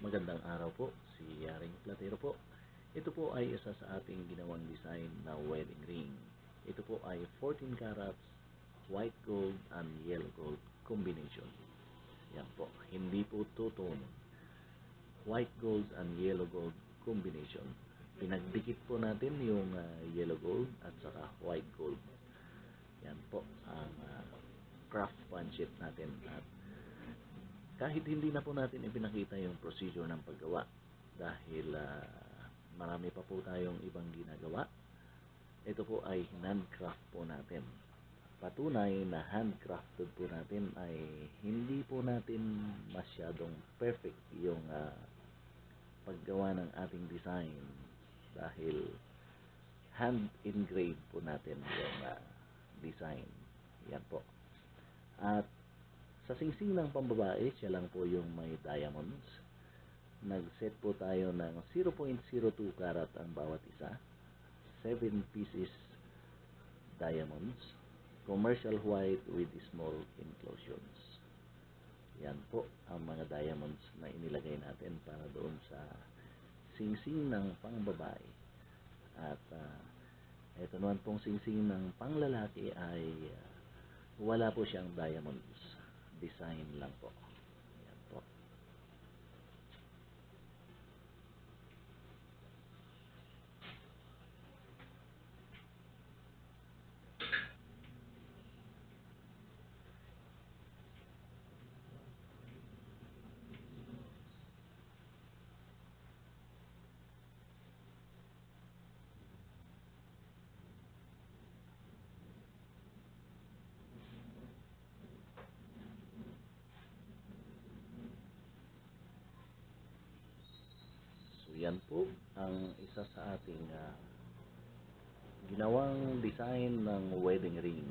Magandang araw po, si Yaring Platero po. Ito po ay isa sa ating ginawang design na wedding ring. Ito po ay 14 carats, white gold and yellow gold combination. Yan po, hindi po two-tone. White gold and yellow gold combination. Pinagdikit po natin yung yellow gold at saka white gold. Yan po ang craftsmanship natin. At kahit hindi na po natin ipinakita yung procedure ng paggawa dahil marami pa po tayong ibang ginagawa, ito po ay handcraft po natin. Patunay na handcrafted po natin ay hindi po natin masyadong perfect yung paggawa ng ating design dahil hand engraved po natin yung design. Yan po. At sa singsing ng pambabae, siya lang po yung may diamonds. Nag-set po tayo ng 0.02 karat ang bawat isa. 7 pieces diamonds. Commercial white with small enclosures. Yan po ang mga diamonds na inilagay natin para doon sa singsing ng pangbabae. At ito naman pong singsing ng panglalaki ay wala po siyang diamonds. Design lang po. Yan po. So yan po ang isa sa ating ginawang design ng wedding ring.